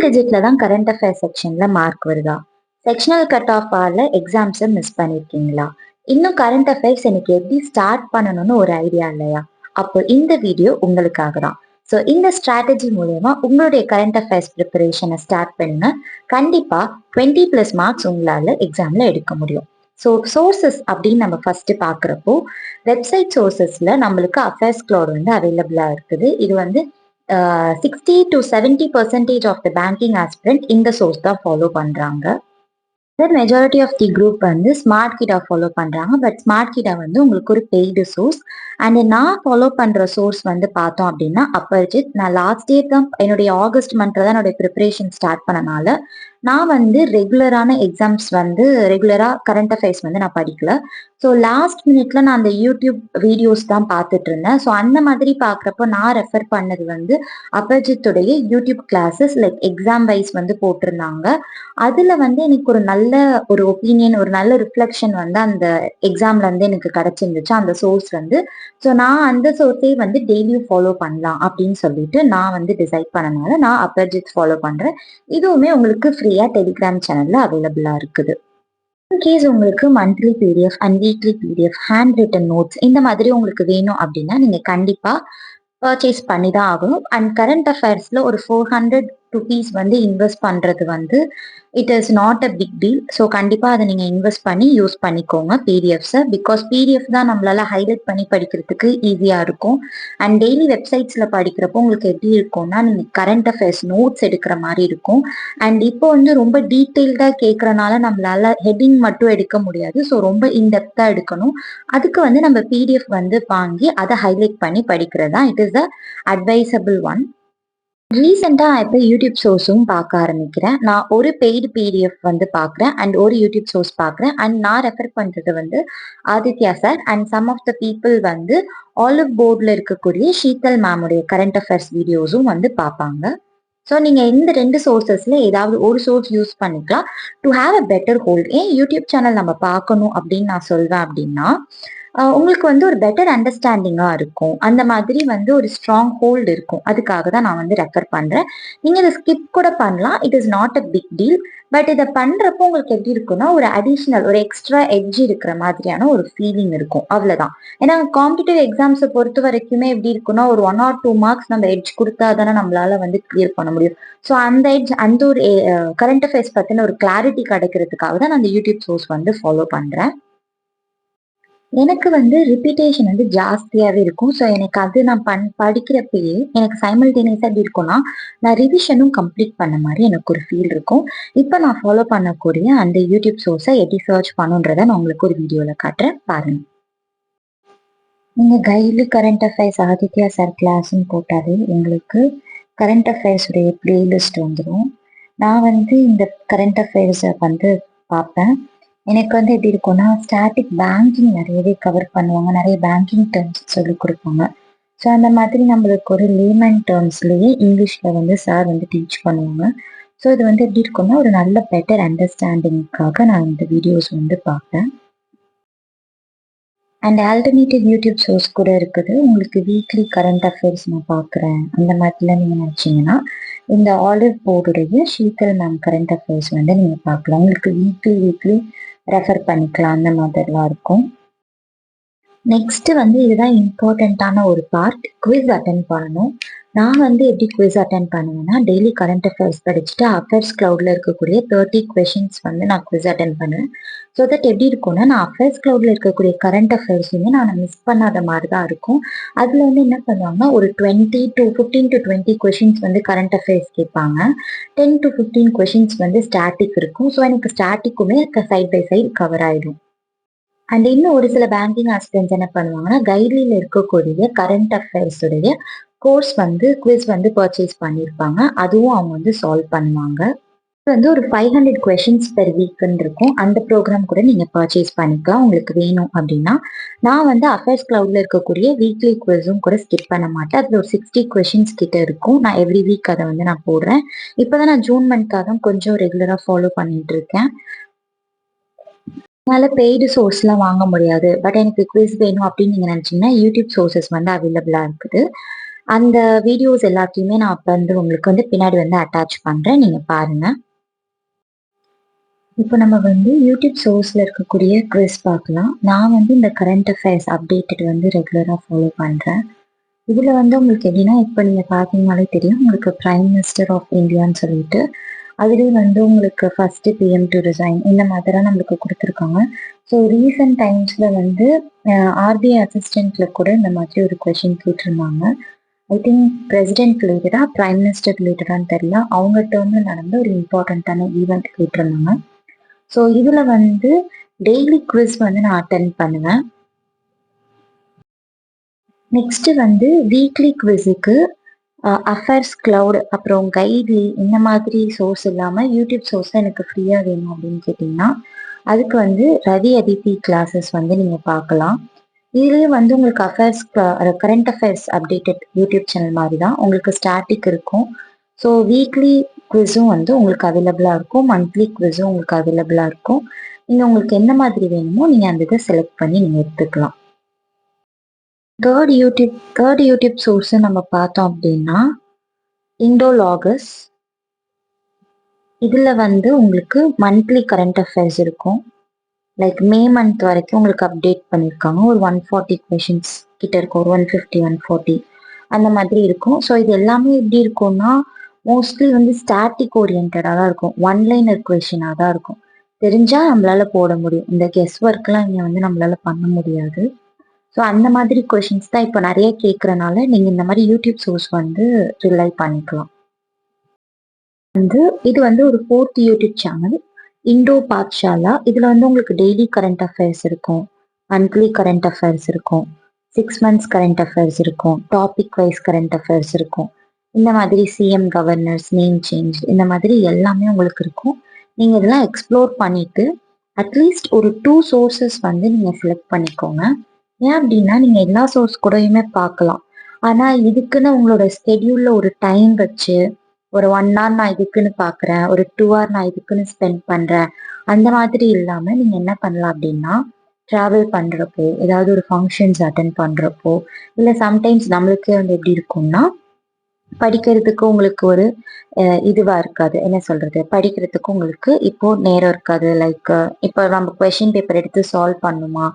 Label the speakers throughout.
Speaker 1: டிஜிட்ல தான் current affairs செக்ஷன்ல mark வருதா? செக்ஷனல் கட் ஆஃப் ஆல எக்ஸாம்ஸை மிஸ் பண்ணிருக்கீங்களா? இன்னும் கரண்ட் அஃபேர்ஸ் எனக்கு எப்படி ஸ்டார்ட் பண்ணணும்னு ஒரு ஐடியா இல்லையா? அப்போ இந்த வீடியோ உங்களுக்காக தான். ஸோ இந்த ஸ்ட்ராட்டஜி மூலயமா உங்களுடைய கரண்ட் அஃபேர்ஸ் ப்ரிப்பரேஷனை ஸ்டார்ட் பண்ண கண்டிப்பா 20+ மார்க்ஸ் உங்களால எக்ஸாம்ல எடுக்க முடியும். ஸோ சோர்சஸ் அப்படின்னு நம்ம ஃபர்ஸ்ட் பார்க்குறப்போ வெப்சைட் சோர்சஸ்ல நம்மளுக்கு அஃபேர்ஸ் க்ளவுட் வந்து அவைலபிளா இருக்குது. இது வந்து 60 to 70% of the banking aspirant இந்த சோர்ஸ் தான் ஃபாலோ பண்றாங்க. மெஜாரிட்டி ஆஃப் தி குரூப் வந்து ஸ்மார்ட் கிட்டா ஃபாலோ பண்றாங்க. பட் ஸ்மார்ட் கிட்டா வந்து உங்களுக்கு ஒரு பெய்டு சோர்ஸ். அண்ட் நான் ஃபாலோ பண்ற சோர்ஸ் வந்து பார்த்தோம் அப்படின்னா அப்பர்ஜித். நான் லாஸ்ட் இயர் தான் என்னுடைய ஆகஸ்ட் மந்த்ல தான் என்னுடைய ப்ரிப்பரேஷன் ஸ்டார்ட் பண்ணனால நான் வந்து ரெகுலரான எக்ஸாம்ஸ் வந்து ரெகுலரா கரண்ட் அஃபேர்ஸ் வந்து நான் படிக்கல. ஸோ லாஸ்ட் மினிட்ல நான் அந்த யூடியூப் வீடியோஸ் தான் பார்த்துட்டு இருந்தேன். ஸோ அந்த மாதிரி பார்க்குறப்போ நான் ரெஃபர் பண்ணது வந்து அப்பர்ஜித்துடைய YouTube classes like exam wise வந்து போட்டிருந்தாங்க. அதுல வந்து எனக்கு ஒரு நல்ல ஒரு ஒப்பீனியன், ஒரு நல்ல ரிஃப்ளெக்ஷன் வந்து அந்த எக்ஸாம்ல இருந்து எனக்கு கிடைச்சிருந்துச்சு அந்த சோர்ஸ் வந்து. ஸோ நான் அந்த சோர்ஸே வந்து டெய்லியும் ஃபாலோ பண்ணலாம் அப்படின்னு சொல்லிட்டு நான் வந்து டிசைட் பண்ணனால நான் அப்பர்ஜித் ஃபாலோ பண்றேன். இதுவுமே உங்களுக்கு ஃப்ரீயா டெலிகிராம் சேனல்ல அவைலபிளா இருக்குது. இன்கேஸ் உங்களுக்கு monthly PDF and weekly PDF hand return notes இந்த மாதிரி உங்களுக்கு வேணும் அப்படின்னா நீங்க கண்டிப்பா பர்ச்சேஸ் பண்ணி தான் ஆகணும். அண்ட் கரண்ட் அஃபேர்ஸ்ல ஒரு 400 ருபீஸ் வந்து இன்வெஸ்ட் பண்றது வந்து it is not a big deal. So கண்டிப்பா அதை நீங்க இன்வெஸ்ட் பண்ணி யூஸ் பண்ணிக்கோங்க பிடிஎஃப்ஸை. பிகாஸ் பிடிஎஃப் தான் நம்மளால ஹைலைட் பண்ணி படிக்கிறதுக்கு ஈஸியா இருக்கும். அண்ட் டெய்லி வெப்சைட்ஸ்ல படிக்கிறப்போ உங்களுக்கு எப்படி இருக்கும்னா நீங்க கரண்ட் அஃபேர்ஸ் நோட்ஸ் எடுக்கிற மாதிரி இருக்கும். அண்ட் இப்போ வந்து ரொம்ப டீட்டெயில்டா கேட்கறனால நம்மளால ஹெட்டிங் மட்டும் எடுக்க முடியாது. ஸோ ரொம்ப இன்டெப்தா எடுக்கணும். அதுக்கு வந்து நம்ம பிடிஎஃப் வந்து வாங்கி அதை ஹைலைட் பண்ணி படிக்கிறது தான் it is the advisable one. ரீசெண்டா நான் இப்போ யூடியூப் சோர்ஸும் பார்க்க ஆரம்பிக்கிறேன். நான் ஒரு பெய்டு பிடிஎஃப் வந்து பார்க்குறேன் அண்ட் ஒரு யூடியூப் சோர்ஸ் பார்க்குறேன். அண்ட் நான் ரெஃபர் பண்றது வந்து Aditya sir and some of the people வந்து ஆலிவ் போர்டில் இருக்கக்கூடிய ஷீதல் மேமுடைய கரண்ட் அஃபேர்ஸ் வீடியோஸும் வந்து பார்ப்பாங்க. ஸோ நீங்க இந்த 2 சோர்சஸ்ல ஏதாவது ஒரு சோர்ஸ் யூஸ் பண்ணிக்கலாம் to have a better hold. ஏன் யூடியூப் சேனல் நம்ம பார்க்கணும் அப்படின்னு நான் சொல்வேன் அப்படின்னா உங்களுக்கு வந்து ஒரு பெட்டர் அண்டர்ஸ்டாண்டிங்கா இருக்கும். அந்த மாதிரி வந்து ஒரு ஸ்ட்ராங் ஹோல்டு இருக்கும். அதுக்காக தான் நான் வந்து ரெஃபர் பண்றேன். நீங்க இதை ஸ்கிப் கூட பண்ணலாம். It is not a big deal. But இதை பண்றப்போ உங்களுக்கு எப்படி இருக்குன்னா ஒரு அடிஷ்னல் ஒரு எக்ஸ்ட்ரா எட்ஜ் இருக்கிற மாதிரியான ஒரு ஃபீலிங் இருக்கும். அவ்வளவுதான். ஏன்னா காம்படிட்டிவ் எக்ஸாம்ஸை பொறுத்த வரைக்குமே எப்படி இருக்குன்னா ஒரு 1 or 2 மார்க்ஸ் நம்ம எட்ஜ் கொடுத்தா தானே நம்மளால வந்து கிளியர் பண்ண முடியும். ஸோ அந்த எட்ஜ் அந்த ஒரு கரண்ட் அஃபேர்ஸ் பத்தின ஒரு கிளாரிட்டி கிடைக்கிறதுக்காக தான் நான் அந்த யூடியூப் சோர்ஸ் வந்து ஃபாலோ பண்றேன். எனக்கு வந்து ரிப்பீட்டேஷன் வந்து ஜாஸ்தியாவே இருக்கும். ஸோ எனக்கு அது நான் படிக்கிறப்பயே எனக்கு சைமல்டேனியஸா எப்படி இருக்கும்னா நான் ரிவிஷனும் கம்ப்ளீட் பண்ண மாதிரி எனக்கு ஒரு ஃபீல் இருக்கும். இப்போ நான் ஃபாலோ பண்ணக்கூடிய அந்த யூடியூப் சோர்ஸை எப்படி சர்ச் பண்ணுன்றதை நான் உங்களுக்கு ஒரு வீடியோவில் காட்டுறேன் பாருங்க. நீங்க கைட்லி கரண்ட் அஃபேர்ஸ் ஆதித்யா சார் கிளாஸ்ன்னு போட்டாலே உங்களுக்கு கரண்ட் அஃபேர்ஸ் உடைய பிளேலிஸ்ட் வந்துடும். நான் வந்து இந்த கரண்ட் அஃபேர்ஸை வந்து பார்ப்பேன். எனக்கு வந்து எப்படி இருக்கும்னா ஸ்டாட்டிக் பேங்கிங் நிறையவே கவர் பண்ணுவாங்க. நிறைய பேங்கிங் டேர்ம்ஸ் சொல்லி கொடுப்பாங்க. ஸோ அந்த மாதிரி நம்மளுக்கு ஒரு லேமன் டேர்ம்ஸ்லேயே இங்கிலீஷில் வந்து சார் வந்து டீச் பண்ணுவாங்க. ஸோ இது வந்து எப்படி இருக்கும்னா ஒரு நல்ல பெட்டர் அண்டர்ஸ்டாண்டிங்காக நான் இந்த வீடியோஸ் வந்து பார்ப்பேன். அண்ட் ஆல்டர்னேட்டிவ் யூடியூப் சோர்ஸ் கூட இருக்குது. உங்களுக்கு வீக்லி கரண்ட் அஃபேர்ஸ் நான் பார்க்குறேன் அந்த மாதிரிலாம் நீங்கள் நினச்சிங்கன்னா இந்த ஆலிவ் போர்டுடைய ஷீதல் மேம் கரண்ட் அஃபேர்ஸ் வந்து நீங்கள் பார்க்கலாம். உங்களுக்கு வீக்லி ரெஃபர் பண்ணிக்கலாம். அந்த மாதிரிலாம் இருக்கும். நெக்ஸ்ட் வந்து இதுதான் இம்பார்ட்டண்ட்டான ஒரு பார்ட், குவிஸ் அட்டன் பண்ணணும். நான் வந்து எப்படி குவிஸ் அட்டன் பண்ணுவேன்னா டெய்லி கரண்ட் அஃபேர்ஸ் படிச்சுட்டு அஃபேர்ஸ் கிளவுட்ல இருக்கக்கூடிய 30 கொஷின்ஸ் வந்து நான் குவிஸ் அட்டன் பண்ணுவேன். ஸோ தட் எப்படி இருக்கும்னா நான் அஃபேர்ஸ் கிளவுட்ல இருக்கக்கூடிய கரண்ட் அஃபேர்ஸுமே நான் மிஸ் பண்ணாத மாதிரி தான் இருக்கும். அதுல வந்து என்ன பண்ணுவாங்கன்னா ஒரு 15 to 20 கொஷின்ஸ் வந்து கரண்ட் அஃபேர்ஸ் கேட்பாங்க. 10 to 15 கொஷின்ஸ் வந்து ஸ்டாட்டிக் இருக்கும். ஸோ எனக்கு ஸ்டாட்டிக்குமே சைட் பை சைடு கவர் ஆயிடும். அண்ட் இன்னும் ஒரு சில பேங்கிங் ஆஸ்பிரண்ட்ஸ் என்ன பண்ணுவாங்கன்னா கைட்லியில் இருக்கக்கூடிய கரண்ட் அஃபேர்ஸ் உடைய கோர்ஸ் வந்து குவிஸ் வந்து பர்ச்சேஸ் பண்ணியிருப்பாங்க. அதுவும் அவங்க வந்து சால்வ் பண்ணுவாங்க. இது வந்து ஒரு 500 கொஷின்ஸ் பெர் வீக்குன்னு இருக்கும். அந்த ப்ரோக்ராம் கூட நீங்க பர்ச்சேஸ் பண்ணிக்கலாம் உங்களுக்கு வேணும் அப்படின்னா. நான் வந்து அஃபேர்ஸ் கிளவுட்ல இருக்கக்கூடிய வீக்லி குவிஸும் கூட ஸ்கிப் பண்ண மாட்டேன். அதுல ஒரு 60 கொஷின்ஸ் கிட்ட இருக்கும். நான் எவ்ரி வீக் அதை வந்து நான் போடுறேன். இப்போதான் நான் ஜூன் மந்த்காக கொஞ்சம் ரெகுலரா ஃபாலோ பண்ணிட்டு இருக்கேன். என்னால பெய்டு சோர்ஸ்லாம் வாங்க முடியாது. பட் எனக்கு குவிஸ் வேணும் அப்படின்னு நீங்க நினைச்சீங்கன்னா யூடியூப் சோர்சஸ் வந்து அவைலபிளா இருக்குது. அந்த வீடியோஸ் எல்லாத்தையுமே நான் அப்போ வந்து உங்களுக்கு வந்து பின்னாடி வந்து அட்டாச் பண்ணுறேன், நீங்கள் பாருங்கள். இப்போ நம்ம வந்து யூடியூப் சோர்ஸில் இருக்கக்கூடிய குவிஸ் பார்க்கலாம். நான் வந்து இந்த கரண்ட் அஃபேர்ஸ் அப்டேட்டட் வந்து ரெகுலராக ஃபாலோ பண்ணுறேன். இதில் வந்து உங்களுக்கு எப்படின்னா, இப்போ நீங்கள் பார்த்தீங்கனாலே தெரியும், உங்களுக்கு பிரைம் மினிஸ்டர் ஆஃப் இந்தியான்னு சொல்லிட்டு அதுலேயே வந்து உங்களுக்கு ஃபர்ஸ்ட் பிஎம் டு ரிசைன் இந்த மாதிரிலாம் நம்மளுக்கு கொடுத்துருக்காங்க. ஸோ ரீசெண்ட் டைம்ஸில் வந்து ஆர்பிஐ அசிஸ்டண்ட்ல கூட இந்த மாதிரி ஒரு கொஷின் கேட்டிருந்தாங்க. ஐ திங்க் பிரசிடென்ட் ரிலேட்டடா பிரைம் மினிஸ்டர் ரிலேட்டடான்னு தெரியல, அவங்க டேர்மில் நடந்த ஒரு இம்பார்ட்டண்ட்டான ஈவெண்ட் கேட்டிருந்தாங்க. ஸோ இதில் வந்து டெய்லி குவிஸ் வந்து நான் அட்டென்ட் பண்ணுவேன். நெக்ஸ்ட் வந்து வீக்லி குவிஸுக்கு அஃபேர்ஸ் கிளவுட் அப்புறம் கைட்லி இந்த மாதிரி சோர்ஸ் இல்லாமல் யூடியூப் சோர்ஸ் எனக்கு ஃப்ரீயாக வேணும் அப்படின்னு கேட்டிங்கன்னா அதுக்கு வந்து ரவி அதித்தி கிளாஸஸ் வந்து நீங்கள் பார்க்கலாம். இதுலேயே வந்து உங்களுக்கு affairs current affairs updated YouTube channel மாதிரி தான் உங்களுக்கு ஸ்டாட்டிக் இருக்கும். ஸோ வீக்லி குவிஸும் வந்து உங்களுக்கு அவைலபிளாக இருக்கும், மந்த்லி குவிஸும் உங்களுக்கு அவைலபிளாக இருக்கும். நீங்கள் உங்களுக்கு என்ன மாதிரி வேணுமோ நீங்கள் அந்த இதை செலக்ட் பண்ணி நீங்கள் எடுத்துக்கலாம். தேர்ட் யூடியூப் சோர்ஸ் நம்ம பார்த்தோம் அப்படின்னா இண்டோலாகஸ். இதுல வந்து உங்களுக்கு மந்த்லி கரண்ட் அஃபேர்ஸ் இருக்கும். லைக் மே மந்த் வரைக்கும் உங்களுக்கு அப்டேட் பண்ணியிருக்காங்க. ஒரு 140 கொஷின்ஸ் கிட்ட இருக்கும், ஒரு 150 140 அந்த மாதிரி இருக்கும். ஸோ இது எல்லாமே எப்படி இருக்கும்னா மோஸ்ட்லி வந்து ஸ்டாட்டிக் ஓரியன்டாக தான் இருக்கும், ஒன்லைனர் கொஷினாக தான் இருக்கும். தெரிஞ்சா நம்மளால போட முடியும், இந்த கெஸ் ஒர்க்லாம் இங்கே வந்து நம்மளால பண்ண முடியாது. ஸோ அந்த மாதிரி கொஷின்ஸ் தான் இப்போ நிறைய கேட்குறனால நீங்கள் இந்த மாதிரி யூடியூப் சோர்ஸ் வந்து ரிலை பண்ணிக்கலாம். வந்து இது வந்து ஒரு 4th யூடியூப் சேனல் இண்டோ பாத்ஷாலா. இதில் வந்து உங்களுக்கு டெய்லி கரண்ட் அஃபேர்ஸ் இருக்கும், மந்த்லி கரண்ட் அஃபேர்ஸ் இருக்கும், 6 months கரண்ட் அஃபேர்ஸ் இருக்கும், டாபிக் வைஸ் கரண்ட் அஃபேர்ஸ் இருக்கும். இந்த மாதிரி சிஎம் கவர்னர்ஸ் நேம் சேஞ்ச் இந்த மாதிரி எல்லாமே உங்களுக்கு இருக்கும். நீங்கள் இதெல்லாம் எக்ஸ்ப்ளோர் பண்ணிட்டு அட்லீஸ்ட் ஒரு 2 சோர்சஸ் வந்து நீங்கள் செலக்ட் பண்ணிக்கோங்க. ஏன் அப்படின்னா நீங்கள் எல்லா சோர்ஸ் கூடயுமே பார்க்கலாம், ஆனால் இதுக்குன்னு உங்களோட ஸ்கெடியூலில் ஒரு டைம் வச்சு ஒரு 1 hour நான் இதுக்குன்னு பார்க்குறேன், ஒரு 2 hour நான் இதுக்குன்னு ஸ்பெண்ட் பண்ணுறேன் அந்த மாதிரி இல்லாமல் நீங்கள் என்ன பண்ணலாம் அப்படின்னா ட்ராவல் பண்ணுறப்போ, ஏதாவது ஒரு ஃபங்க்ஷன்ஸ் அட்டன் பண்ணுறப்போ, இல்லை சம்டைம்ஸ் நம்மளுக்கே வந்து எப்படி இருக்கும்னா படிக்கிறதுக்கு உங்களுக்கு ஒரு இதுவாக இருக்காது, என்ன சொல்கிறது, படிக்கிறதுக்கு உங்களுக்கு இப்போது நேரம் இருக்காது. லைக் இப்போ நம்ம கொஷின் பேப்பர் எடுத்து சால்வ் பண்ணுமா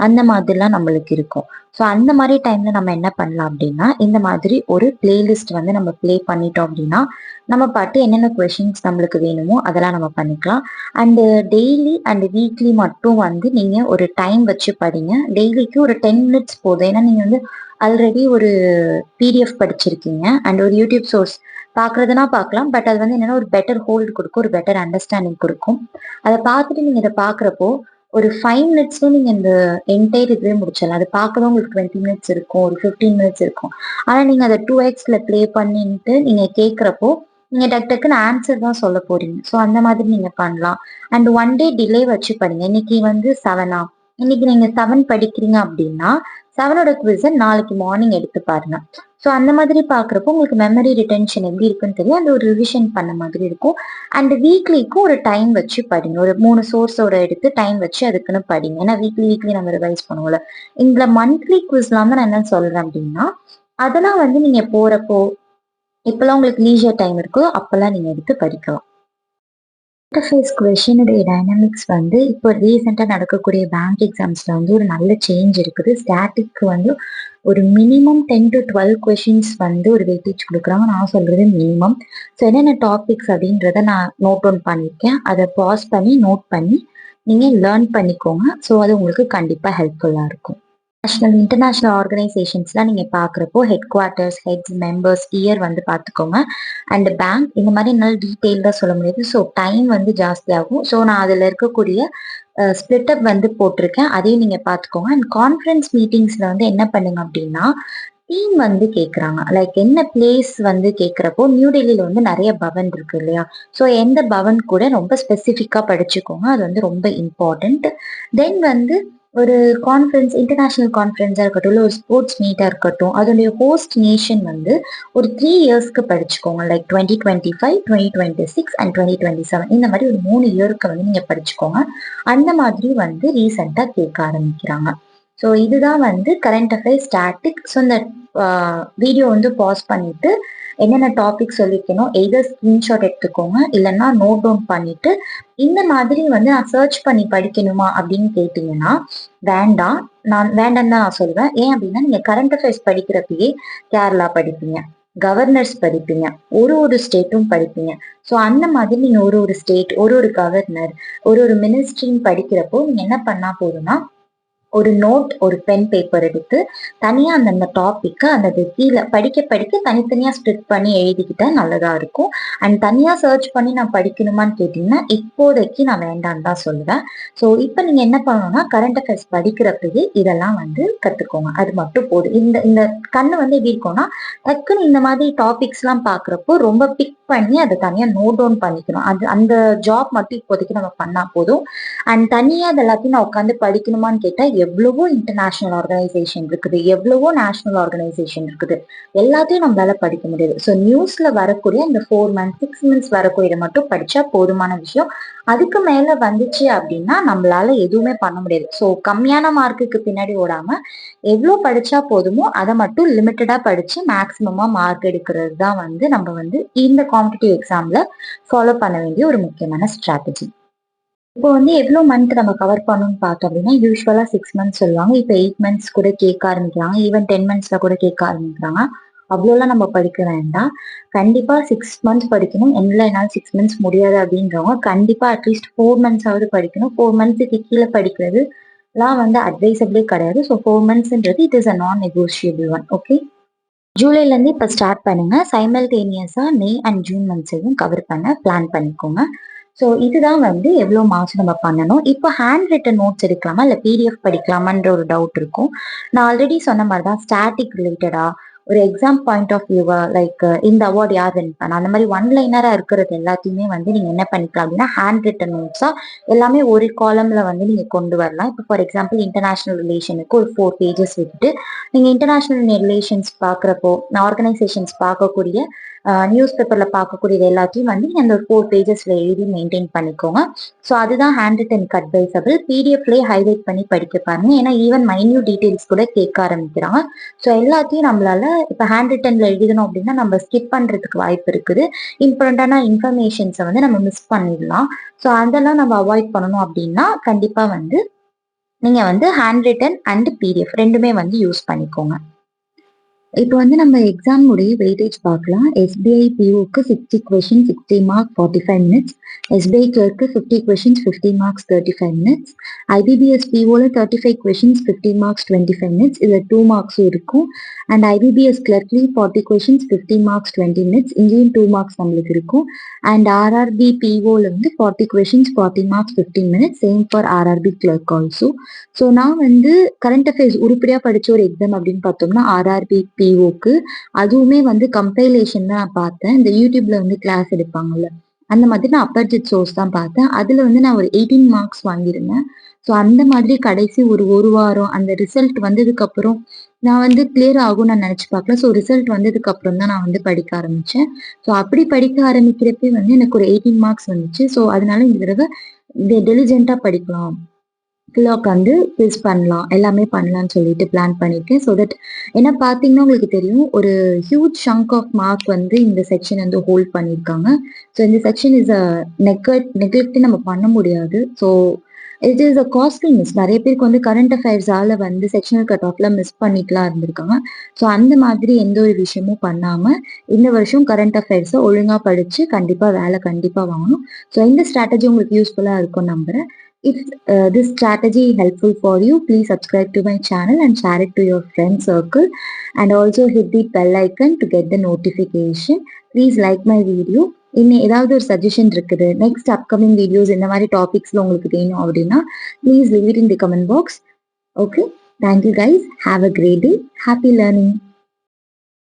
Speaker 1: அந்த மாதிரிலாம் நம்மளுக்கு இருக்கும். ஸோ அந்த மாதிரி டைமில் நம்ம என்ன பண்ணலாம் அப்படின்னா இந்த மாதிரி ஒரு பிளேலிஸ்ட் வந்து நம்ம ப்ளே பண்ணிட்டோம் அப்படின்னா நம்ம பாட்டு என்னென்ன கொஷின்ஸ் நம்மளுக்கு வேணுமோ அதெல்லாம் நம்ம பண்ணிக்கலாம். அண்டு டெய்லி அண்டு வீக்லி மட்டும் வந்து நீங்கள் ஒரு டைம் வச்சு படிங்க. டெய்லிக்கு ஒரு 10 minutes போதும். ஏன்னா நீங்கள் வந்து ஆல்ரெடி ஒரு பிடிஎஃப் படிச்சிருக்கீங்க அண்ட் ஒரு யூடியூப் சோர்ஸ் பார்க்குறதுனா பார்க்கலாம், பட் அது வந்து என்னென்னா ஒரு பெட்டர் ஹோல்டு கொடுக்கும், ஒரு பெட்டர் அண்டர்ஸ்டாண்டிங் கொடுக்கும். அதை பார்த்துட்டு நீங்கள் இதை பார்க்குறப்போ ஒரு 5 minutesல நீங்கள் இந்த என்டையர் இதுவே முடிச்சிடலாம். அதை பார்க்கதான் உங்களுக்கு 20 minutes இருக்கும், ஒரு 15 minutes இருக்கும். ஆனால் நீங்கள் அதை 2xல ப்ளே பண்ணிட்டு நீங்கள் கேட்குறப்போ நீங்கள் டக்குன்னு ஆன்சர் தான் சொல்ல போறீங்க. ஸோ அந்த மாதிரி நீங்கள் பண்ணலாம். அண்ட் 1 day டிலே வச்சு படிங்க. இன்னைக்கு வந்து 7 இன்னைக்கு நீங்கள் 7 படிக்கிறீங்க அப்படின்னா 7ஓட குவிஸை நாளைக்கு மார்னிங் எடுத்து பாருங்க. ஸோ அந்த மாதிரி பார்க்குறப்போ உங்களுக்கு மெமரி ரிட்டென்ஷன் எப்படி இருக்குன்னு தெரியும், அந்த ஒரு ரிவிஷன் பண்ண மாதிரி இருக்கும். அண்ட் வீக்லிக்கும் ஒரு டைம் வச்சு படிங்க, ஒரு 3 சோர்ஸோட எடுத்து டைம் வச்சு அதுக்குன்னு படிங்க. ஏன்னா வீக்லி நம்ம ரிவைஸ் பண்ணுவோம்ல. இந்த மந்த்லி குவிஸ்லாம் தான் நான் என்ன சொல்றேன் அப்படின்னா அதெல்லாம் வந்து நீங்க போறப்போ இப்பெல்லாம் உங்களுக்கு லீஜர் டைம் இருக்கோ அப்பெல்லாம் நீங்க எடுத்து படிக்கலாம். இன்டர்ஃபேஸ் கொஷினுடைய டைனமிக்ஸ் வந்து இப்போ ரீசெண்டாக நடக்கக்கூடிய பேங்க் எக்ஸாம்ஸில் வந்து ஒரு நல்ல சேஞ்ச் இருக்குது. ஸ்டாட்டிக்கு வந்து ஒரு மினிமம் 10 to 12 கொஷின்ஸ் வந்து ஒரு வெயிட்டேஜ் கொடுக்குறாங்க. நான் சொல்கிறது மினிமம். ஸோ என்னென்ன டாபிக்ஸ் அப்படின்றத நான் நோட் டவுன் பண்ணியிருக்கேன். அதை பாஸ் பண்ணி நோட் பண்ணி நீங்கள் லேர்ன் பண்ணிக்கோங்க. ஸோ அது உங்களுக்கு கண்டிப்பாக ஹெல்ப்ஃபுல்லாக இருக்கும். இன்டர்நேஷ்னல் ஆர்கனைசேஷன்ஸ்லாம் நீங்கள் பார்க்குறப்போ headquarters, heads, members, year வந்து பார்த்துக்கோங்க. அண்ட் பேங்க் இந்த மாதிரி என்னால் டீட்டெயில்டாக சொல்ல முடியாது. ஸோ டைம் வந்து ஜாஸ்தியாகும். ஸோ நான் அதில் இருக்கக்கூடிய ஸ்பிளிட்டப் வந்து போட்டிருக்கேன், அதையும் நீங்கள் பார்த்துக்கோங்க. அண்ட் கான்ஃபரன்ஸ் மீட்டிங்ஸில் வந்து என்ன பண்ணுங்க அப்படின்னா டீம் வந்து கேட்குறாங்க. லைக் என்ன பிளேஸ் வந்து கேட்குறப்போ நியூ டெல்லியில் வந்து நிறைய பவன் இருக்கு இல்லையா? ஸோ எந்த பவன் கூட ரொம்ப ஸ்பெசிஃபிக்காக படிச்சுக்கோங்க, அது வந்து ரொம்ப இம்பார்ட்டண்ட். தென் வந்து ஒரு கான்ஃபரன்ஸ், இன்டர்நேஷ்னல் கான்ஃபரன்ஸாக இருக்கட்டும், இல்லை ஒரு ஸ்போர்ட்ஸ் மீட்டாக இருக்கட்டும், அதோடைய ஹோஸ்ட் நேஷன் வந்து ஒரு 3 yearsக்கு படிச்சுக்கோங்க. லைக் 2025, 2026 அண்ட் 2027 இந்த மாதிரி ஒரு 3 yearக்கு வந்து நீங்கள் படிச்சுக்கோங்க. அந்த மாதிரி வந்து ரீசெண்டாக கேட்க ஆரம்பிக்கிறாங்க. ஸோ இதுதான் வந்து கரண்ட் அஃபேர்ஸ் ஸ்டாட்டிக். ஸோ இந்த வீடியோ வந்து பாஸ் பண்ணிட்டு என்னென்ன டாபிக் சொல்லிக்கணும் எதர் ஸ்கிரீன்ஷாட் எடுத்துக்கோங்க, இல்லைன்னா நோட் டவுன் பண்ணிட்டு இந்த மாதிரி வந்து நான் சர்ச் பண்ணி படிக்கணுமா அப்படின்னு கேட்டீங்கன்னா வேண்டாம். நான் வேண்டாம் தான் நான் சொல்லுவேன். ஏன் அப்படின்னா நீங்க கரண்ட் அஃபேர்ஸ் படிக்கிறப்பயே கேரளா படிப்பீங்க, கவர்னர்ஸ் படிப்பீங்க, ஒரு ஸ்டேட்டும் படிப்பீங்க. ஸோ அந்த மாதிரி நீங்க ஒரு ஸ்டேட், ஒரு கவர்னர், ஒரு மினிஸ்ட்ரின்னு படிக்கிறப்போ நீங்க என்ன பண்ணா போதும்னா ஒரு நோட், ஒரு பென் பேப்பர் எடுத்து தனியா அந்தந்த டாபிக்கை அந்த கீழே படிக்க படிக்க தனித்தனியா ஸ்ப்ளிட் பண்ணி எழுதிக்கிட்டா நல்லதா இருக்கும். அண்ட் தனியா சர்ச் பண்ணி நான் படிக்கணுமான்னு கேட்டீங்கன்னா இப்போதைக்கு நான் வேண்டான்னு தான் சொல்லுவேன். ஸோ இப்போ நீங்க என்ன பண்ணணும்னா கரண்ட் அஃபேர்ஸ் படிக்கிறப்பவே இதெல்லாம் வந்து கத்துக்கோங்க. அது மட்டும் போதும். இந்த இந்த கண்ணு வந்து எப்படி இருக்கும்னா டக்குன்னு இந்த மாதிரி டாபிக்ஸ் எல்லாம் பாக்குறப்போ ரொம்ப பிக் பண்ணி அதை தனியா நோட் டவுன் பண்ணிக்கணும். அது அந்த ஜாப் மட்டும் இப்போதைக்கு நம்ம பண்ணா போதும். அண்ட் தனியா அது எல்லாத்தையும் நான் உட்காந்து படிக்கணுமான்னு கேட்டா எவ்வளவோ இன்டர்நேஷனல் ஆர்கனைசேஷன் இருக்குது, எவ்வளவோ நேஷனல் ஆர்கனைசேஷன் இருக்குது, எல்லாத்தையும் நம்மளால படிக்க முடியாது. ஸோ நியூஸ்ல வரக்கூடிய இந்த 4 months 6 months வரக்கூடியதை மட்டும் படிச்சா போதுமான விஷயம். அதுக்கு மேல வந்துச்சு அப்படின்னா நம்மளால எதுவுமே பண்ண முடியாது. ஸோ கம்மியான மார்க்குக்கு பின்னாடி ஓடாம எவ்வளோ படிச்சா போதுமோ அதை மட்டும் லிமிட்டடா படிச்சு மேக்சிமமா மார்க் எடுக்கிறது தான் வந்து நம்ம வந்து இந்த காம்படிட்டிவ் எக்ஸாம்ல ஃபாலோ பண்ண வேண்டிய ஒரு முக்கியமான ஸ்ட்ராட்டஜி. இப்போ வந்து எவ்வளோ மந்த் நம்ம கவர் பண்ணணும்னு பார்த்தோம் அப்படின்னா யூஸ்வலா 6 months சொல்லுவாங்க. இப்போ 8 months கூட கேட்க ஆரம்பிக்கிறாங்க, ஈவன் 10 monthsல கூட கேட்க ஆரம்பிக்கிறாங்க. அவ்வளோலாம் நம்ம படிக்க வேண்டாம். கண்டிப்பா 6 months படிக்கணும். என்னால 6 months முடியாது அப்படின்றவங்க கண்டிப்பா அட்லீஸ்ட் 4 months ஆவது படிக்கணும். 4 monthsக்கு கீழே படிக்கிறது எல்லாம் வந்து அட்வைசபிளே கிடையாது. ஸோ 4 monthsன்றது it is a non negotiable one. Okay, ஜூலைல இருந்து இப்ப ஸ்டார்ட் பண்ணுங்க. சைமல்டேனியஸா மே அண்ட் ஜூன் மந்த்ஸையும் கவர் பண்ண பிளான் பண்ணிக்கோங்க. ஸோ இதுதான் வந்து எவ்வளோ மார்க்ஸ் நம்ம பண்ணணும். இப்போ ஹேண்ட் ரிட்டன் நோட்ஸ் எடுக்கலாமா இல்லை பிடிஎஃப் படிக்கலாமான்ற ஒரு டவுட் இருக்கும். நான் ஆல்ரெடி சொன்ன மாதிரி தான் ஸ்டாட்டிக் ரிலேட்டடா ஒரு எக்ஸாம் பாயிண்ட் ஆஃப் வியூவா லைக் இந்த அவார்டு யார் வின் பண்ண அந்த மாதிரி ஒன் லைனரா இருக்கிறது எல்லாத்தையுமே வந்து நீங்க என்ன பண்ணிக்கலாம் அப்படின்னா ஹேண்ட் ரிட்டன் நோட்ஸா எல்லாமே ஒரு காலம்ல வந்து நீங்க கொண்டு வரலாம். இப்போ ஃபார் எக்ஸாம்பிள் இன்டர்நேஷனல் ரிலேஷனுக்கு ஒரு 4 pages விட்டுட்டு நீங்க இன்டர்நேஷனல் ரிலேஷன்ஸ் பாக்குறப்போ ஆர்கனைசேஷன்ஸ் பார்க்கக்கூடிய நியூஸ் பேப்பர்ல பார்க்கக்கூடியது எல்லாத்தையும் வந்து அந்த ஒரு 4 pagesல எழுதி மெயின்டைன் பண்ணிக்கோங்க. ஸோ அதுதான் ஹேண்ட் ரிட்டனுக்கு அட்வைசபிள். பிடிஎஃப்லேயே ஹைலைட் பண்ணி படிக்க பாருங்க. ஏன்னா ஈவன் மைன்யூட் டீடைல்ஸ் கூட கேட்க ஆரம்பிக்கிறாங்க. ஸோ எல்லாத்தையும் நம்மளால இப்போ ஹேண்ட் ரிட்டன்ல எழுதணும் அப்படின்னா நம்ம ஸ்கிப் பண்றதுக்கு வாய்ப்பு இருக்குது. இம்பார்ட்டன்டான இன்ஃபர்மேஷன்ஸை வந்து நம்ம மிஸ் பண்ணிடலாம். ஸோ அதெல்லாம் நம்ம அவாய்ட் பண்ணணும் அப்படின்னா கண்டிப்பா வந்து நீங்க வந்து ஹேண்ட் ரிட்டன் அண்ட் பிடிஎஃப் ரெண்டுமே வந்து யூஸ் பண்ணிக்கோங்க. இப்போ வந்து நம்ம எக்ஸாம் உடைய வெயிட்டேஜ் பார்க்கலாம். எஸ்பிஐ பிஓக்கு 60 questions 60 marks 45 minutes, எஸ்பிஐ கிளர்க்கு 50 questions 50 marks 35 minutes, ஐபிபிஎஸ் பிஓல 35 questions 50 marks 25 minutes, இதுல 2 marks இருக்கும். அண்ட் ஐபிபிஎஸ் கிளர்க்லயும் 40 questions 50 marks 20 minutes, இங்கேயும் 2 marks நம்மளுக்கு இருக்கும். அண்ட் ஆர்ஆர்பி பிஓல வந்து 40 questions 40 marks 15 minutes, same for RRB clerk also. So நான் வந்து கரண்ட் அஃபேர்ஸ் உருப்படியா படிச்ச ஒரு எக்ஸாம் அப்படின்னு பார்த்தோம்னா ஆர்ஆர்பி பிஓக்கு, அதுவுமே வந்து கம்பைலேஷன் தான் நான் பார்த்தேன். இந்த யூடியூப்ல வந்து கிளாஸ் எடுப்பாங்கல்ல அந்த மாதிரி நான் அப்பர்ஜித் சோர்ஸ் தான் பார்த்தேன். அதுல வந்து நான் ஒரு 18 marks வாங்கியிருந்தேன். ஸோ அந்த மாதிரி கடைசி ஒரு வாரம் அந்த ரிசல்ட் வந்ததுக்கு அப்புறம் நான் வந்து கிளியர் ஆகும் நான் நினைச்சு பார்க்கல. ஸோ ரிசல்ட் வந்ததுக்கு அப்புறம் தான் நான் வந்து படிக்க ஆரம்பிச்சேன். ஸோ அப்படி படிக்க ஆரம்பிக்கிறப்ப வந்து எனக்கு ஒரு 18 marks வந்துச்சு. ஸோ அதனால இந்த தடவை டெலிஜென்ட்டா படிக்கலாம், ஃபுல்லாக உட்காந்து குவிஸ் பண்ணலாம், எல்லாமே பண்ணலாம்னு சொல்லிட்டு பிளான் பண்ணியிருக்கேன். ஸோ தட் ஏன்னா பார்த்தீங்கன்னா உங்களுக்கு தெரியும் ஒரு ஹியூஜ் சங்க் ஆஃப் மார்க் வந்து இந்த செக்ஷன் வந்து ஹோல்ட் பண்ணியிருக்காங்க. ஸோ இந்த செக்ஷன் இஸ் அ நெக்லெக்ட் நம்ம பண்ண முடியாது. So it is a costly miss. நிறைய பேருக்கு வந்து கரண்ட் அஃபேர்ஸால வந்து செக்ஷனல் கட் ஆஃப்ல மிஸ் பண்ணிக்கலாம் இருந்திருக்காங்க. ஸோ அந்த மாதிரி எந்த ஒரு விஷயமும் பண்ணாம இந்த வருஷம் கரண்ட் அஃபேர்ஸை ஒழுங்கா படிச்சு கண்டிப்பா வேலை கண்டிப்பா வாங்கணும். ஸோ இந்த ஸ்ட்ராட்டஜி உங்களுக்கு யூஸ்ஃபுல்லா இருக்கும் நம்புறேன். If this strategy helpful for you, please subscribe to my channel and share it to your friend circle, and also hit the bell icon to get the notification. Please like my video. இன்னும் ஏதாவது ஒரு suggestion இருக்குது, next upcoming videos இந்த மாதிரி டாபிக்ஸ்ல உங்களுக்கு வேணும் அப்படின்னா please leave it in the comment box. Okay, thank you guys, have a great day, happy learning.